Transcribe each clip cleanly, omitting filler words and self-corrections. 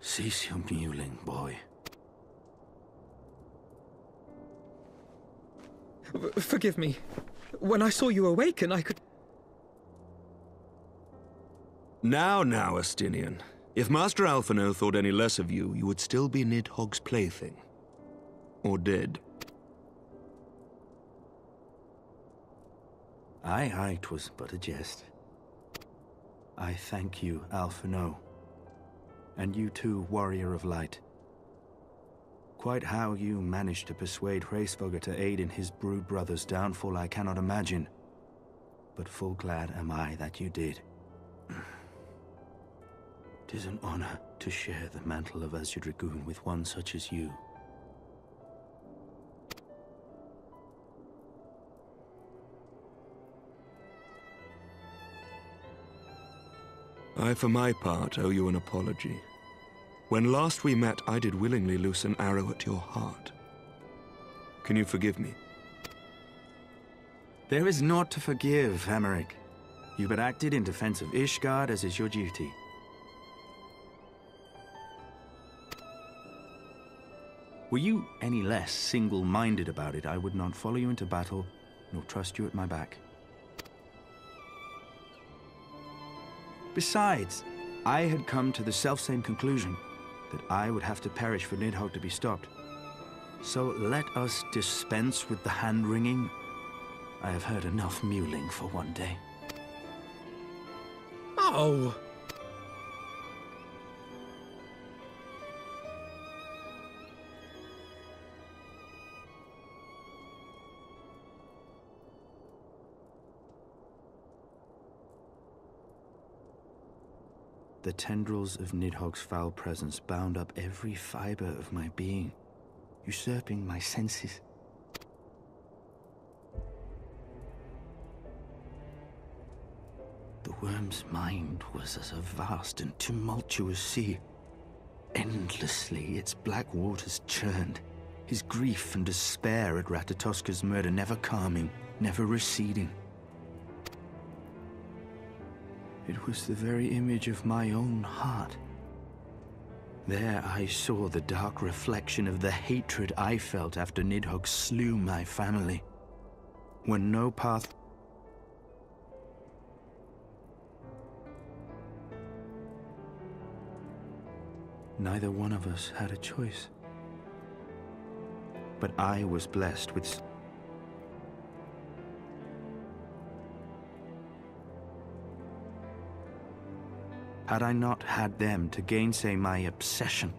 Cease your mewling, boy. Forgive me. When I saw you awaken, I could... Now, Astinian. If Master Alphino thought any less of you, you would still be Nidhogg's plaything. Or dead. Aye, 'twas but a jest. I thank you, Alphino. And you too, Warrior of Light. Quite how you managed to persuade Hraesvogr to aid in his brood brother's downfall I cannot imagine. But full glad am I that you did. 'Tis an honor to share the mantle of Azure Dragoon with one such as you. I, for my part, owe you an apology. When last we met, I did willingly loose an arrow at your heart. Can you forgive me? There is naught to forgive, Hameric. You but acted in defense of Ishgard as is your duty. Were you any less single-minded about it, I would not follow you into battle, nor trust you at my back. Besides, I had come to the selfsame conclusion, that I would have to perish for Nidhogg to be stopped. So let us dispense with the hand-wringing. I have heard enough mewling for one day. Oh! The tendrils of Nidhogg's foul presence bound up every fiber of my being, usurping my senses. The worm's mind was as a vast and tumultuous sea. Endlessly its black waters churned, his grief and despair at Ratatoska's murder never calming, never receding. It was the very image of my own heart. There I saw the dark reflection of the hatred I felt after Nidhogg slew my family. When no path... Neither one of us had a choice. But I was blessed with... Had I not had them to gainsay my obsession,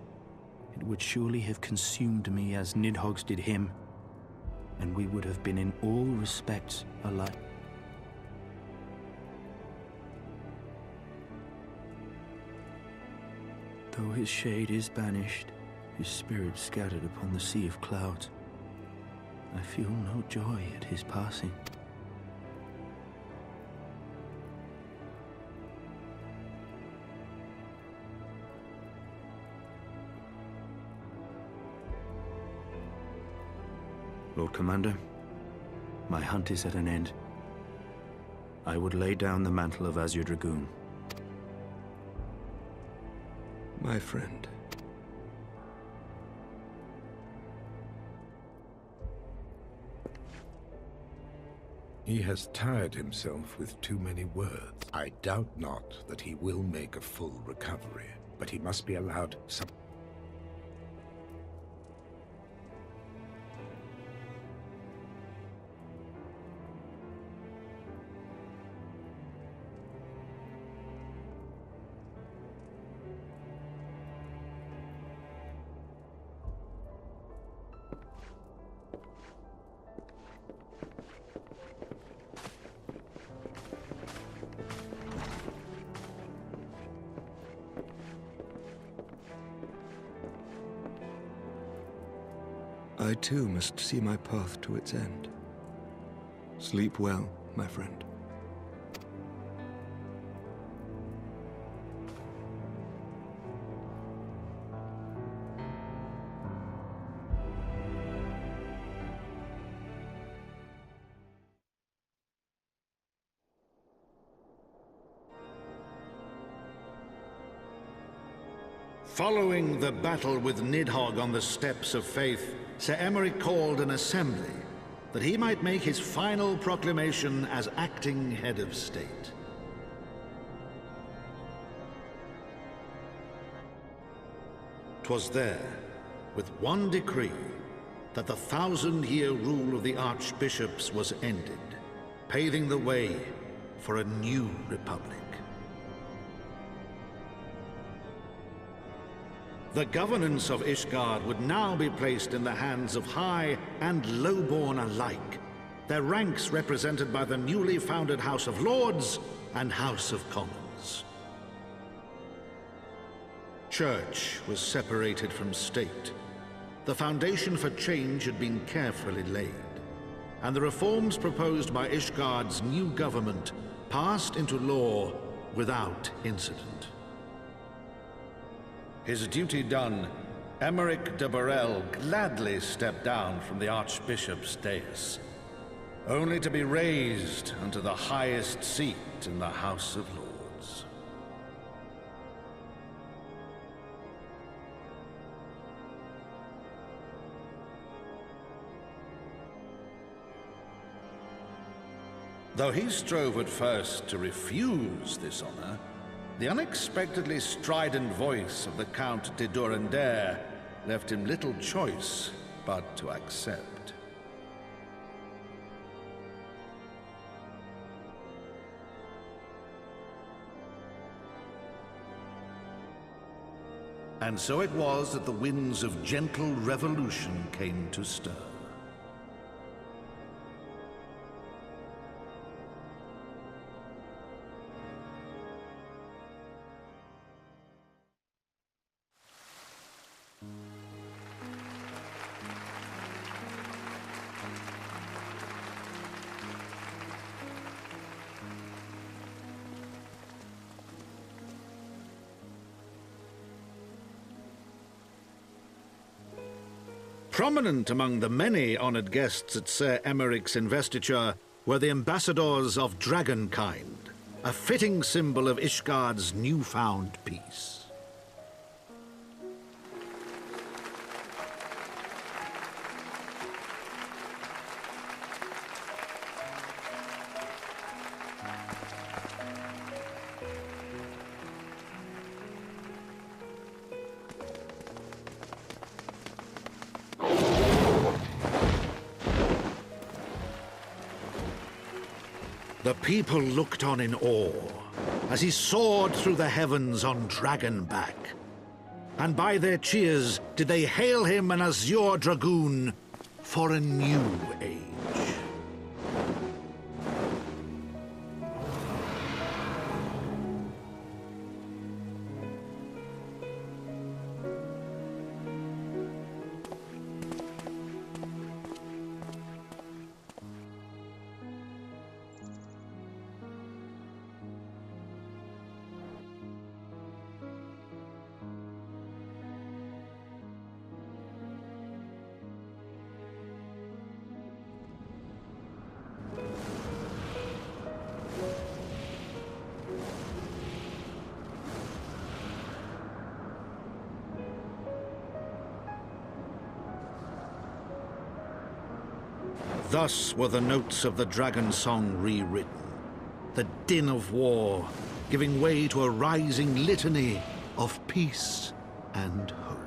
it would surely have consumed me as Nidhogg's did him, and we would have been in all respects alike. Though his shade is banished, his spirit scattered upon the sea of clouds, I feel no joy at his passing. Lord Commander, my hunt is at an end. I would lay down the mantle of Azure Dragoon. My friend. He has tired himself with too many words. I doubt not that he will make a full recovery, but he must be allowed some... I too must see my path to its end. Sleep well, my friend. Following the battle with Nidhogg on the Steps of Faith, Sir Emeric called an assembly that he might make his final proclamation as acting head of state. 'Twas there, with one decree, that the 1,000-year rule of the archbishops was ended, paving the way for a new republic. The governance of Ishgard would now be placed in the hands of high and lowborn alike, their ranks represented by the newly founded House of Lords and House of Commons. Church was separated from state. The foundation for change had been carefully laid, and the reforms proposed by Ishgard's new government passed into law without incident. His duty done, Emeric de Burrell gladly stepped down from the Archbishop's dais, only to be raised unto the highest seat in the House of Lords. Though he strove at first to refuse this honor, the unexpectedly strident voice of the Count de Durandare left him little choice but to accept. And so it was that the winds of gentle revolution came to stir. Prominent among the many honored guests at Sir Emeric's investiture were the ambassadors of Dragonkind, a fitting symbol of Ishgard's newfound peace. The people looked on in awe as he soared through the heavens on Dragonback. And by their cheers did they hail him an Azure Dragoon for a new age. Thus were the notes of the dragon song rewritten, the din of war giving way to a rising litany of peace and hope.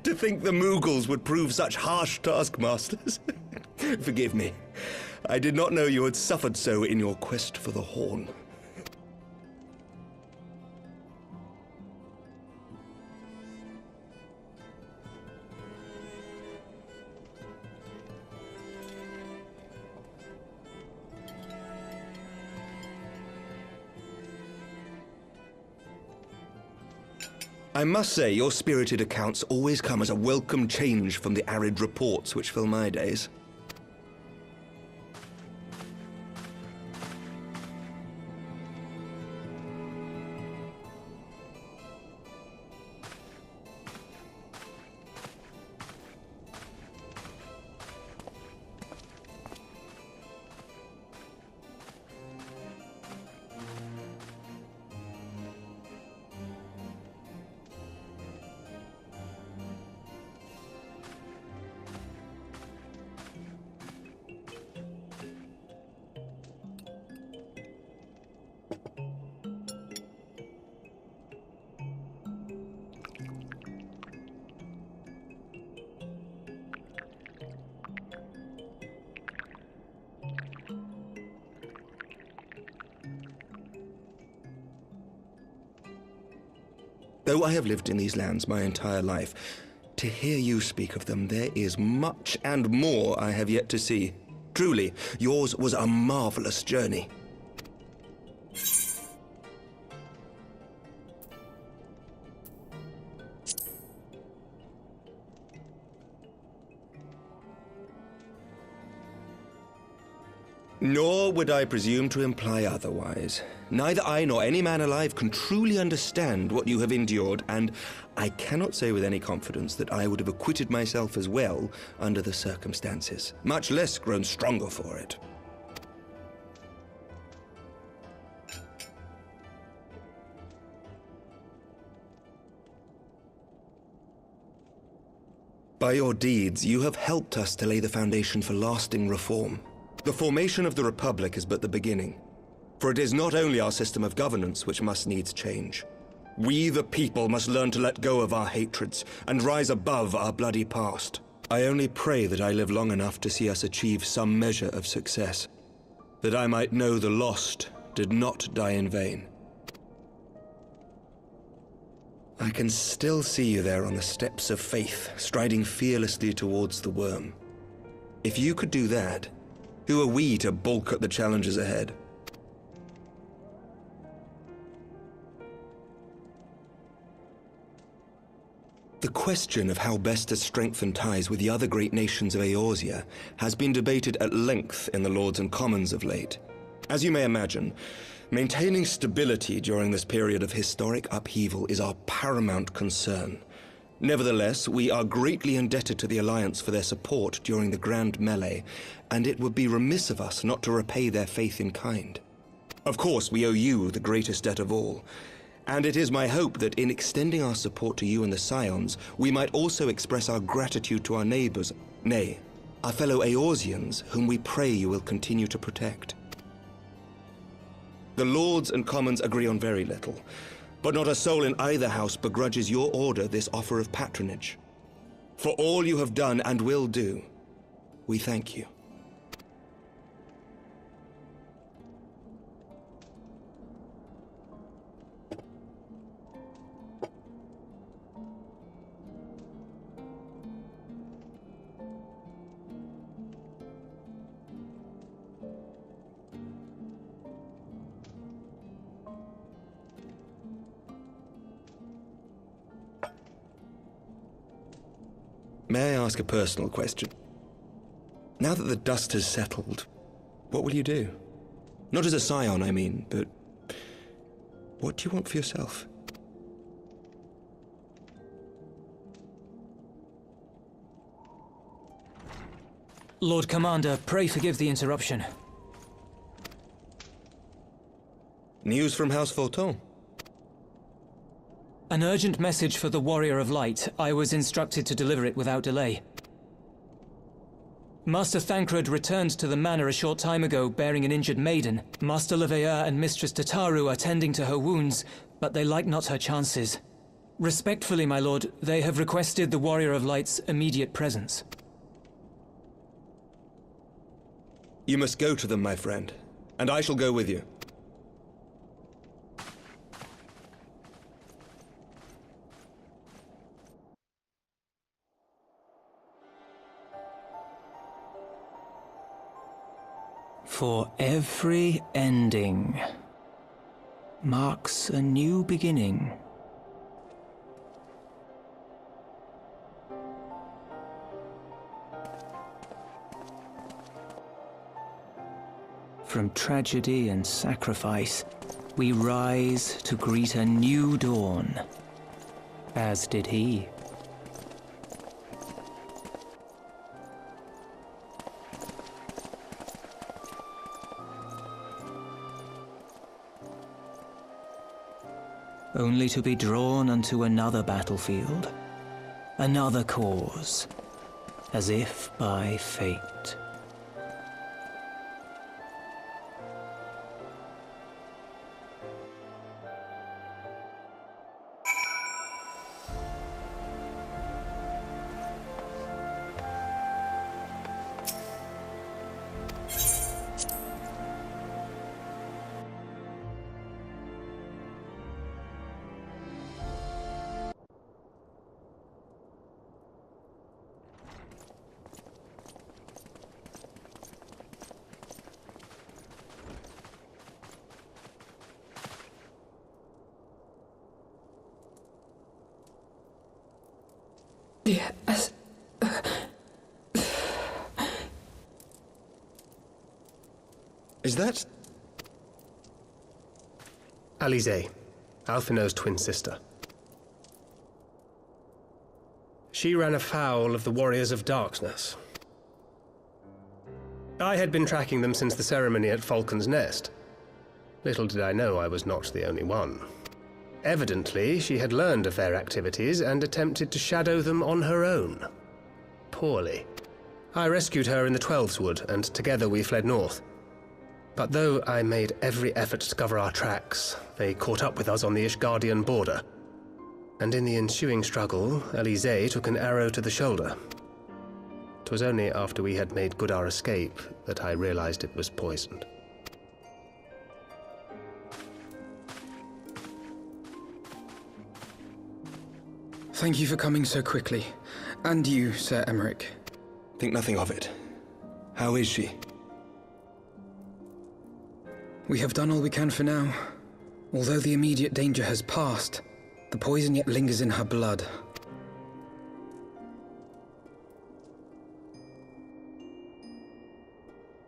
To think the Mughals would prove such harsh taskmasters. Forgive me. I did not know you had suffered so in your quest for the Horn. I must say, your spirited accounts always come as a welcome change from the arid reports which fill my days. Though I have lived in these lands my entire life, to hear you speak of them, there is much and more I have yet to see. Truly, yours was a marvelous journey. Nor would I presume to imply otherwise. Neither I nor any man alive can truly understand what you have endured, and I cannot say with any confidence that I would have acquitted myself as well under the circumstances, much less grown stronger for it. By your deeds, you have helped us to lay the foundation for lasting reform. The formation of the Republic is but the beginning, for it is not only our system of governance which must needs change. We, the people, must learn to let go of our hatreds and rise above our bloody past. I only pray that I live long enough to see us achieve some measure of success, that I might know the lost did not die in vain. I can still see you there on the steps of faith, striding fearlessly towards the worm. If you could do that, who are we to balk at the challenges ahead? The question of how best to strengthen ties with the other great nations of Eorzea has been debated at length in the Lords and Commons of late. As you may imagine, maintaining stability during this period of historic upheaval is our paramount concern. Nevertheless, we are greatly indebted to the Alliance for their support during the Grand Melee, and it would be remiss of us not to repay their faith in kind. Of course, we owe you the greatest debt of all, and it is my hope that in extending our support to you and the Scions, we might also express our gratitude to our neighbors, nay, our fellow Eorzeans, whom we pray you will continue to protect. The Lords and Commons agree on very little, but not a soul in either house begrudges your order this offer of patronage. For all you have done and will do, we thank you. May I ask a personal question? Now that the dust has settled, what will you do? Not as a scion, I mean, but what do you want for yourself? Lord Commander, pray forgive the interruption. News from House Forton? An urgent message for the Warrior of Light. I was instructed to deliver it without delay. Master Thancred returned to the manor a short time ago, bearing an injured maiden. Master Leveilleur and Mistress Tataru are tending to her wounds, but they like not her chances. Respectfully, my lord, they have requested the Warrior of Light's immediate presence. You must go to them, my friend, and I shall go with you. For every ending marks a new beginning. From tragedy and sacrifice, we rise to greet a new dawn, as did he. Only to be drawn unto another battlefield, another cause, as if by fate. Yes. Is that... Alize, Alphinaud's twin sister. She ran afoul of the Warriors of Darkness. I had been tracking them since the ceremony at Falcon's Nest. Little did I know I was not the only one. Evidently, she had learned of their activities and attempted to shadow them on her own. Poorly. I rescued her in the Twelveswood, and together we fled north. But though I made every effort to cover our tracks, they caught up with us on the Ishgardian border. And in the ensuing struggle, Alize took an arrow to the shoulder. It was only after we had made good our escape that I realized it was poisoned. Thank you for coming so quickly. And you, Sir Emmerich. Think nothing of it. How is she? We have done all we can for now. Although the immediate danger has passed, the poison yet lingers in her blood.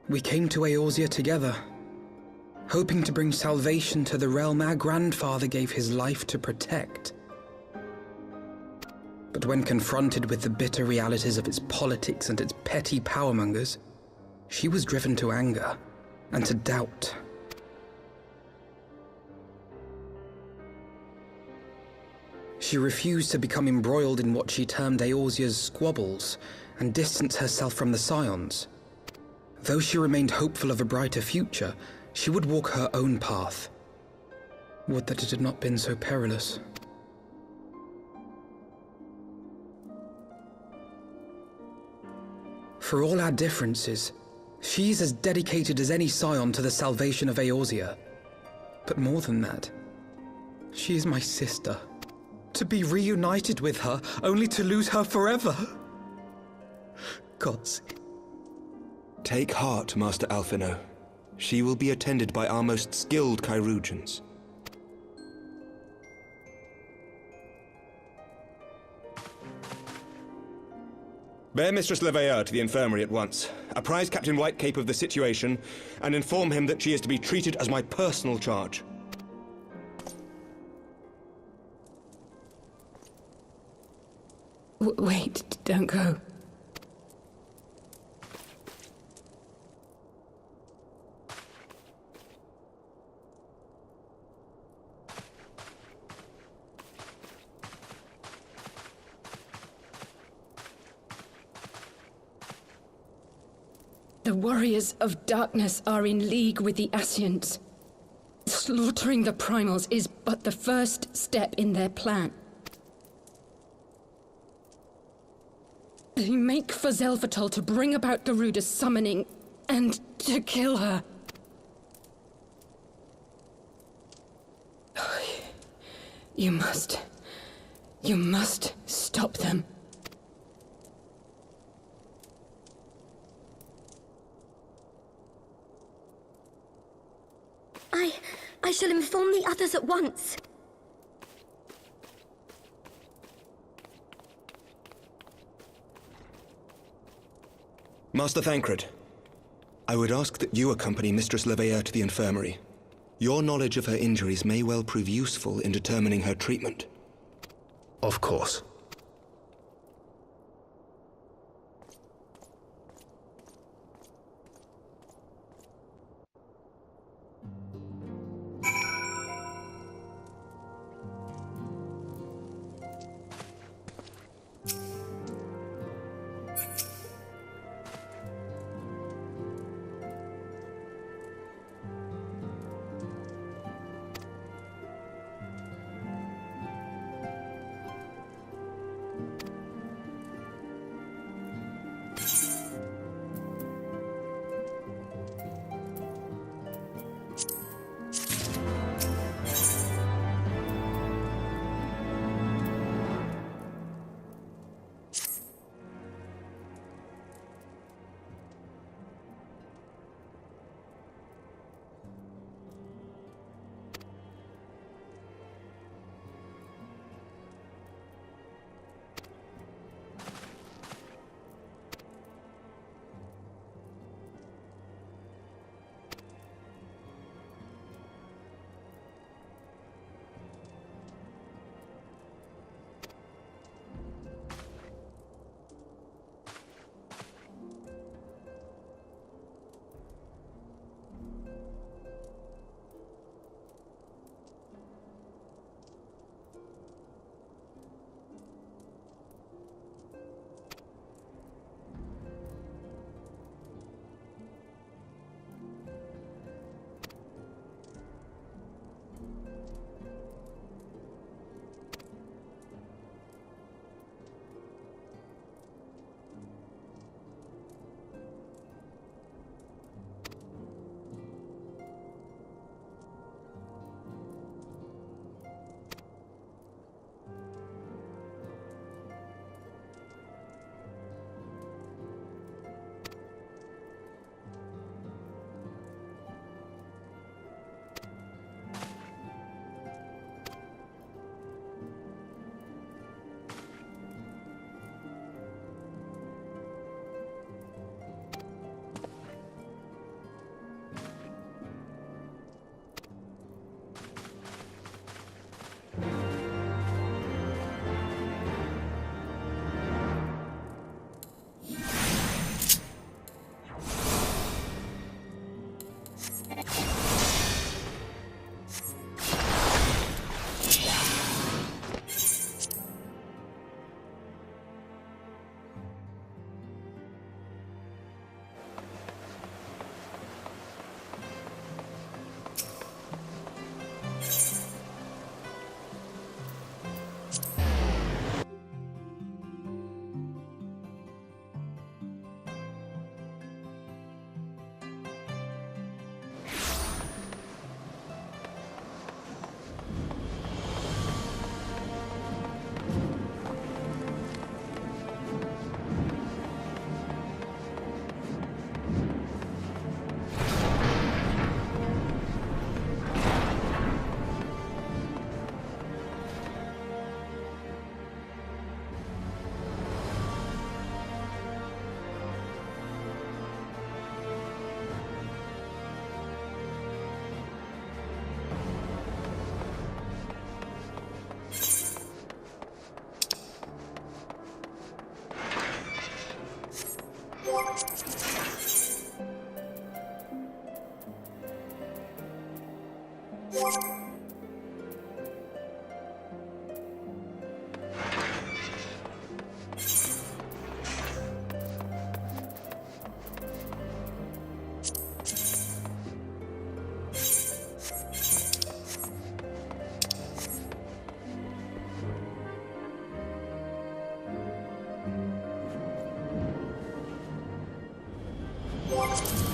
We came to Eorzea together, hoping to bring salvation to the realm our grandfather gave his life to protect. But when confronted with the bitter realities of its politics and its petty powermongers, she was driven to anger and to doubt. She refused to become embroiled in what she termed Eorzea's squabbles and distance herself from the Scions. Though she remained hopeful of a brighter future, she would walk her own path. Would that it had not been so perilous. For all our differences, she's as dedicated as any Scion to the salvation of Eorzea. But more than that, she is my sister. To be reunited with her, only to lose her forever. Gods. Take heart, Master Alphinaud. She will be attended by our most skilled chirurgeons. Bear Mistress Leveilleur to the infirmary at once. Apprise Captain Whitecape of the situation, and inform him that she is to be treated as my personal charge. Wait, don't go. The Warriors of Darkness are in league with the Ascians. Slaughtering the Primals is but the first step in their plan. They make for Zelvatal to bring about Garuda's summoning, and to kill her. You must stop them. I shall inform the others at once. Master Thancred, I would ask that you accompany Mistress Levea to the infirmary. Your knowledge of her injuries may well prove useful in determining her treatment. Of course. War.